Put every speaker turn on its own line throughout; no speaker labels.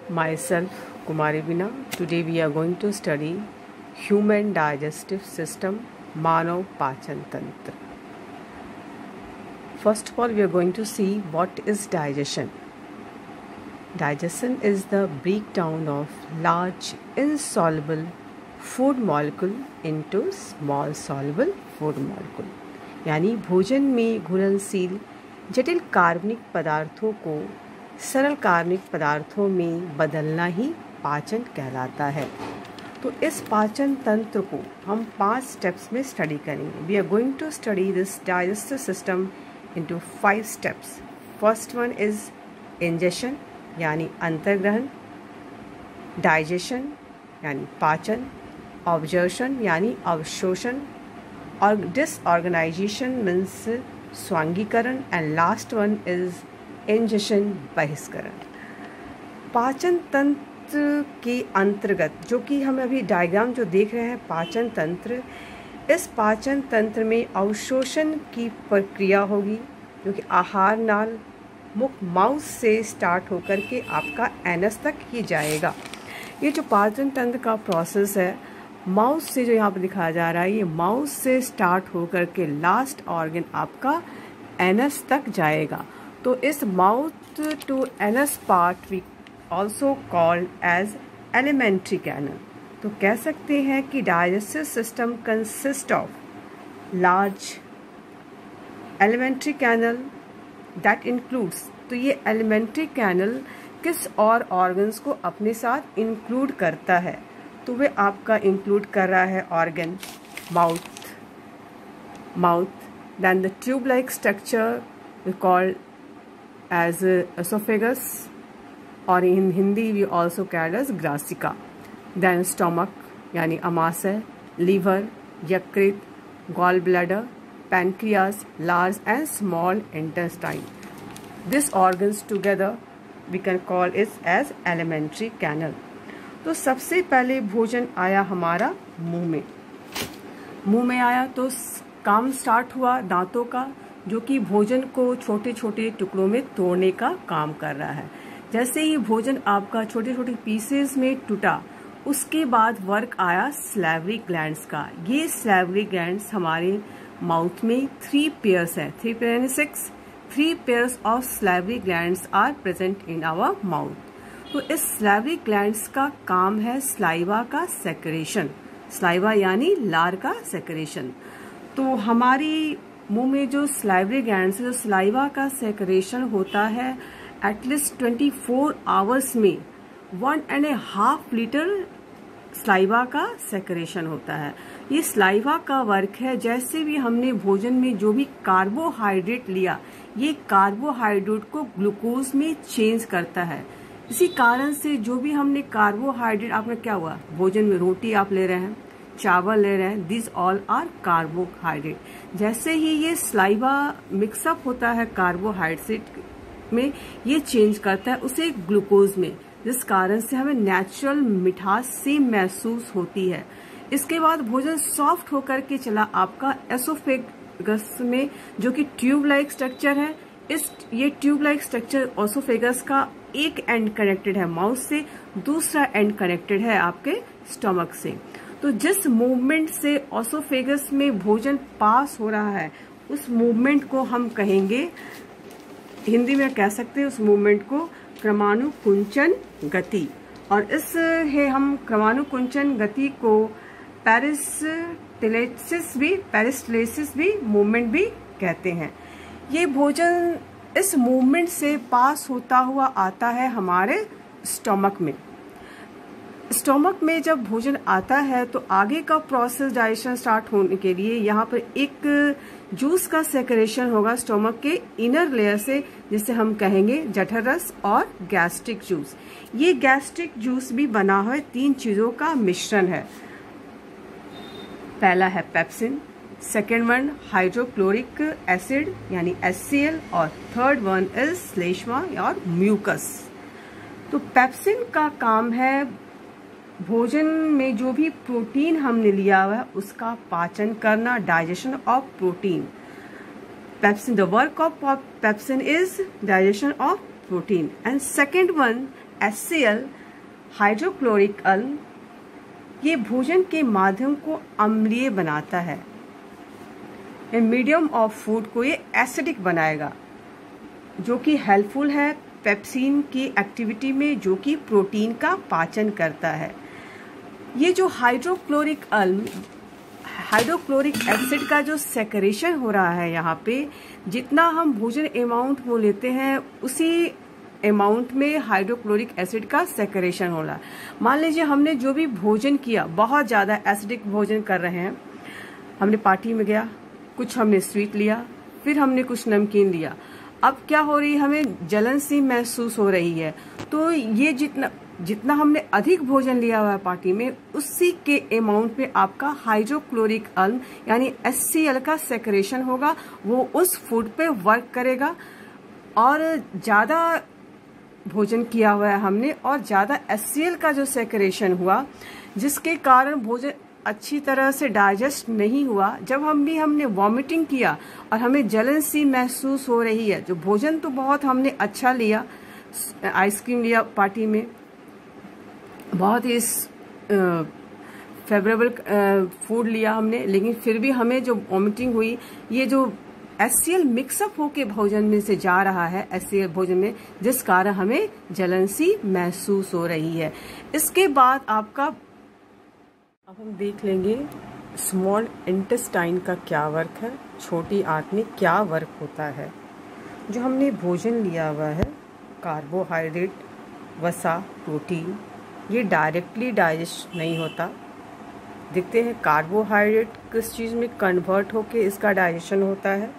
Myself, Kumari Veena. Today we are going to study human digestive system, Manav Pachan Tantra. First of all, we are going to see what is digestion. Digestion is the breakdown of large insoluble food molecule into small soluble food molecule. यानी भोजन में घुलनशील जटिल कार्बनिक पदार्थों को सरल कार्बनिक पदार्थों में बदलना ही पाचन कहलाता है। तो इस पाचन तंत्र को हम 5 स्टेप्स में स्टडी करेंगे। We are going to study this digestive system into 5 steps. First one is ingestion यानी अंतर्ग्रहण, डाइजेशन यानी पाचन, ऑब्जर्शन यानी अवशोषण और डिसऑर्गेनाइजेशन मीन्स स्वांगीकरण and last one is ingestion बहिष्करण। पाचन तंत्र के अंतर्गत जो कि हम अभी डायग्राम जो देख रहे हैं पाचन तंत्र, इस पाचन तंत्र में अवशोषण की प्रक्रिया होगी जो कि आहार नाल मुख माउथ से स्टार्ट होकर के आपका एनस तक ही जाएगा। ये जो पाचन तंत्र का प्रोसेस है माउथ से जो यहाँ पर दिखाया जा रहा है, ये माउथ से स्टार्ट होकर के लास्ट ऑर्गन आपका एनस तक जाएगा। तो इस mouth to anus part we also called as alimentary canal. तो कह सकते हैं कि digestive system consist of large alimentary canal that includes. तो ये एलिमेंट्री कैनल किस और ऑर्गन्स को अपने साथ इंक्लूड करता है? तो वे आपका इंक्लूड कर रहा है organ mouth, then the tube like structure we called as esophagus or in Hindi we also call as ग्रासिका, then stomach यानी अमाशय, liver, यकृत, gall bladder, pancreas, large and small intestine. These organs together we can call it as alimentary canal. तो सबसे पहले भोजन आया हमारा मुंह में आया तो काम स्टार्ट हुआ दांतों का, जो कि भोजन को छोटे छोटे टुकड़ों में तोड़ने का काम कर रहा है। जैसे ही भोजन आपका छोटे छोटे पीसेस में टूटा, उसके बाद वर्क आया सैलिवरी ग्लैंड्स का। ये सैलिवरी ग्लैंड्स हमारे माउथ में 3 पेयर्स है, 3 pair 6, 3 pairs of salivary glands are present in our mouth. तो इस सैलिवरी ग्लैंड्स का काम है सलाइवा का सेक्रेशन, सलाइवा यानी लार का सेक्रेशन। तो हमारी मुंह में जो सलाइवरी ग्लैंड्स है, जो सलाइवा का सेक्रेशन होता है एटलीस्ट 24 आवर्स में 1.5 लीटर सलाइवा का सेक्रेशन होता है। ये सलाइवा का वर्क है, जैसे भी हमने भोजन में जो भी कार्बोहाइड्रेट लिया, ये कार्बोहाइड्रेट को ग्लूकोज में चेंज करता है। इसी कारण से जो भी हमने कार्बोहाइड्रेट, आपने क्या हुआ भोजन में रोटी आप ले रहे हैं, चावल ले रहे हैं, दिस ऑल आर कार्बोहाइड्रेट। जैसे ही ये सलाइवा मिक्सअप होता है कार्बोहाइड्रेट में, ये चेंज करता है उसे ग्लूकोज में, जिस कारण से हमें नेचुरल मिठास से महसूस होती है। इसके बाद भोजन सॉफ्ट होकर के चला आपका एसोफेगस में, जो कि ट्यूब लाइक स्ट्रक्चर है। ये ट्यूब लाइक स्ट्रक्चर एसोफेगस का एक एंड कनेक्टेड है माउथ से, दूसरा एंड कनेक्टेड है आपके स्टमक से। तो जिस मूवमेंट से एसोफेगस में भोजन पास हो रहा है, उस मूवमेंट को हम कहेंगे, हिंदी में कह सकते हैं उस मूवमेंट को क्रमानुकुंचन गति। और इस है हम क्रमानुकुंचन गति को पेरिस्टलेसिस भी मूवमेंट भी कहते हैं। ये भोजन इस मूवमेंट से पास होता हुआ आता है हमारे स्टमक में। स्टमक में जब भोजन आता है तो आगे का प्रोसेस डाइजेशन स्टार्ट होने के लिए यहाँ पर एक जूस का सेक्रेशन होगा स्टमक के इनर लेयर से, जिसे हम कहेंगे जठर रस और गैस्ट्रिक जूस। ये गैस्ट्रिक जूस भी बना हुआ 3 चीजों का मिश्रण है। पहला है pepsin, second one hydrochloric acid यानी HCl और थर्ड वन इज श्लेष्मा और म्यूकस। तो पेप्सिन का काम है भोजन में जो भी प्रोटीन हमने लिया हुआ है उसका पाचन करना, digestion of protein. Pepsin, the work of pepsin is digestion of protein, and second one HCl hydrochloric अम्ल ये भोजन के माध्यम को अम्लीय बनाता है। मीडियम ऑफ फूड को ये एसिडिक बनाएगा, जो कि हेल्पफुल है पेप्सिन की एक्टिविटी में, जो कि प्रोटीन का पाचन करता है। ये जो हाइड्रोक्लोरिक एसिड का जो सेक्रेशन हो रहा है यहाँ पे, जितना हम भोजन अमाउंट वो लेते हैं उसी अमाउंट में हाइड्रोक्लोरिक एसिड का सेक्रेशन हो रहा है। मान लीजिए हमने जो भी भोजन किया, बहुत ज़्यादा एसिडिक भोजन कर रहे हैं, हमने पार्टी में गया, कुछ हमने स्वीट लिया, फिर हमने कुछ नमकीन लिया, अब क्या हो रही है, हमें जलन सी महसूस हो रही है। तो ये जितना हमने अधिक भोजन लिया हुआ है पार्टी में, उसी के अमाउंट में आपका हाइड्रोक्लोरिक अम्ल यानी HCl का सेक्रेशन होगा, वो उस फूड पे वर्क करेगा। और ज़्यादा भोजन किया हुआ है हमने और ज़्यादा HCl का जो सेक्रेशन हुआ, जिसके कारण भोजन अच्छी तरह से डाइजेस्ट नहीं हुआ। जब हमने वॉमिटिंग किया और हमें जलन सी महसूस हो रही है, जो भोजन तो बहुत हमने अच्छा लिया, आइसक्रीम लिया पार्टी में, बहुत ही फेवरेबल फूड लिया हमने, लेकिन फिर भी हमें जो वॉमिटिंग हुई, ये जो HCl मिक्सअप होके भोजन में से जा रहा है HCl भोजन में, जिस कारण हमें जलन सी महसूस हो रही है। इसके बाद अब हम देख लेंगे स्मॉल इंटेस्टाइन का क्या वर्क है, छोटी आंत में क्या वर्क होता है। जो हमने भोजन लिया हुआ है, कार्बोहाइड्रेट, वसा, प्रोटीन, ये डायरेक्टली डाइजेस्ट नहीं होता। देखते हैं कार्बोहाइड्रेट किस चीज़ में कन्वर्ट होके इसका डाइजेशन होता है,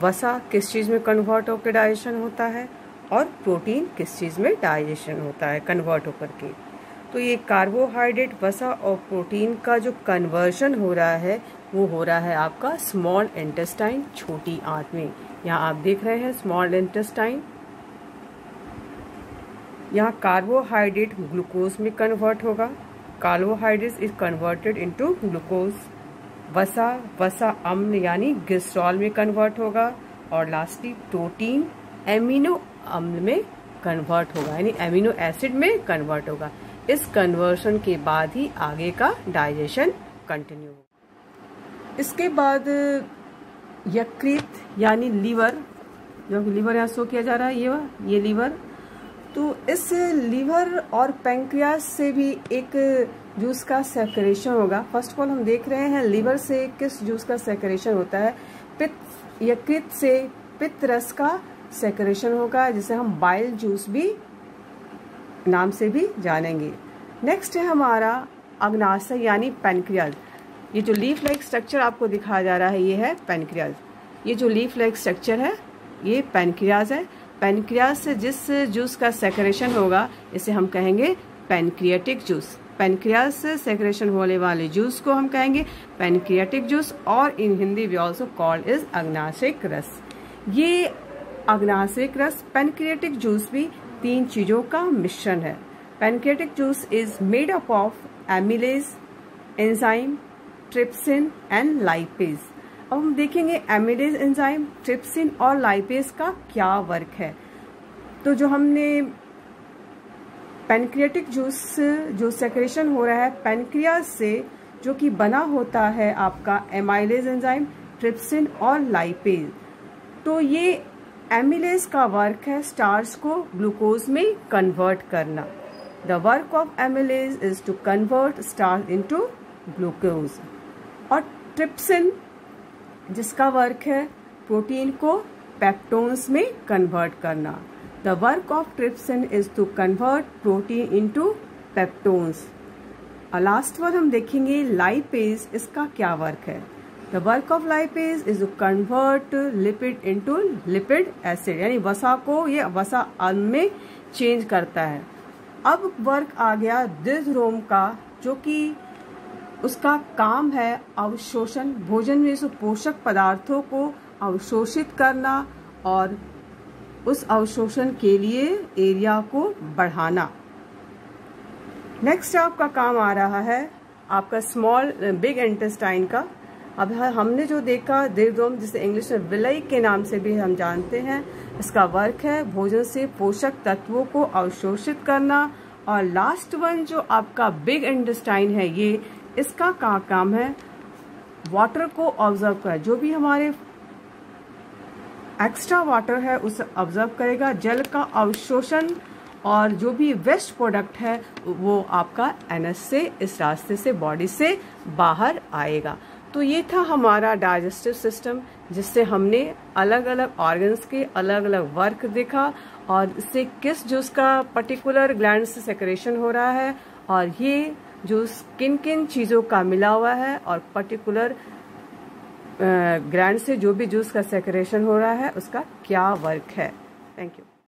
वसा किस चीज़ में कन्वर्ट होकर डाइजेशन होता है, और प्रोटीन किस चीज़ में डाइजेशन होता है कन्वर्ट होकर के। तो ये कार्बोहाइड्रेट, वसा और प्रोटीन का जो कन्वर्शन हो रहा है, वो हो रहा है आपका स्मॉल इंटेस्टाइन, छोटी आंत में। यहाँ आप देख रहे हैं स्मॉल इंटेस्टाइन, यहाँ कार्बोहाइड्रेट ग्लूकोज में कन्वर्ट होगा, carbohydrate is converted into glucose. वसा अम्ल यानी ग्लिसरॉल में कन्वर्ट होगा, और लास्टली प्रोटीन एमिनो अम्ल में कन्वर्ट होगा, यानी एमिनो एसिड में कन्वर्ट होगा। इस कन्वर्शन के बाद ही आगे का डाइजेशन कंटिन्यू होगा। इसके बाद यकृत यानी लीवर, जो लीवर यहाँ शो किया जा रहा है, ये लीवर, तो इस लीवर और पैंक्रियास से भी एक जूस का सेक्रेशन होगा। फर्स्ट ऑफ ऑल हम देख रहे हैं लीवर से किस जूस का सेक्रेशन होता है, यकृत से पित्त रस का सेक्रेशन होगा, जिसे हम बाइल जूस भी नाम से भी जानेंगे। नेक्स्ट है हमारा अग्नाशय यानी पैनक्रियाज। ये जो लीफ लाइक स्ट्रक्चर आपको दिखाया जा रहा है, ये है पैनक्रियाज। ये जो लीफ लाइक स्ट्रक्चर है, ये पैनक्रियाज है। पैनक्रियाज से जिस जूस का सेक्रेशन होगा, इसे हम कहेंगे पैनक्रियाटिक जूस। पैनक्रियाज से सेक्रेशन होने वाले जूस को हम कहेंगे पैनक्रियाटिक जूस, और in Hindi we also called is अग्नाशयिक रस। ये अग्नाशयिक रस, पैनक्रियाटिक जूस भी 3 चीजों का मिश्रण है। Pancreatic juice is made up of amylase enzyme, trypsin and lipase. अब हम देखेंगे एमिलेज एंजाइम, ट्रिप्सिन और लाइपेज का क्या वर्क है। तो जो हमने पैनक्रियाटिक जूस जो सेक्रेशन हो रहा है पैनक्रियाज से, जो कि बना होता है आपका एमाइलेज एंजाइम, ट्रिप्सिन और लाइपेज। तो ये एमिलेज का वर्क है स्टार्च को ग्लूकोज में कन्वर्ट करना। The work of amylase is to convert starch into glucose. और ट्रिप्सिन जिसका वर्क है प्रोटीन को पेप्टोन्स में कन्वर्ट करना। The work of trypsin is to convert protein into peptones. और लास्ट वन हम देखेंगे लाइपेज, इसका क्या वर्क है। The work of lipase is to convert lipid into lipid acid, यानी वसा को ये वसा अम्ल में चेंज करता है। अब वर्क आ गया डिजरोम का, जो कि उसका काम है अवशोषण, भोजन में से पोषक पदार्थों को अवशोषित करना और उस अवशोषण के लिए एरिया को बढ़ाना। नेक्स्ट आपका काम आ रहा है आपका बिग इंटेस्टाइन का। अब हमने जो देखा दीर्घोम, जिसे इंग्लिश में विलय के नाम से भी हम जानते हैं, इसका वर्क है भोजन से पोषक तत्वों को अवशोषित करना। और लास्ट वन जो आपका बिग इंटेस्टाइन है, ये इसका काम है वाटर को ऑब्जर्व कर, जो भी हमारे एक्स्ट्रा वाटर है उसे ऑब्जर्व करेगा, जल का अवशोषण, और जो भी वेस्ट प्रोडक्ट है वो आपका एनएस से, इस रास्ते से बॉडी से बाहर आएगा। तो ये था हमारा डाइजेस्टिव सिस्टम, जिससे हमने अलग अलग ऑर्गन्स के अलग अलग वर्क देखा और इससे किस जो उसका पर्टिकुलर ग्लैंड से सेक्रेशन हो रहा है, और ये जो किन किन चीज़ों का मिला हुआ है और पर्टिकुलर ग्लैंड से जो भी जूस का सेक्रेशन हो रहा है उसका क्या वर्क है। Thank you.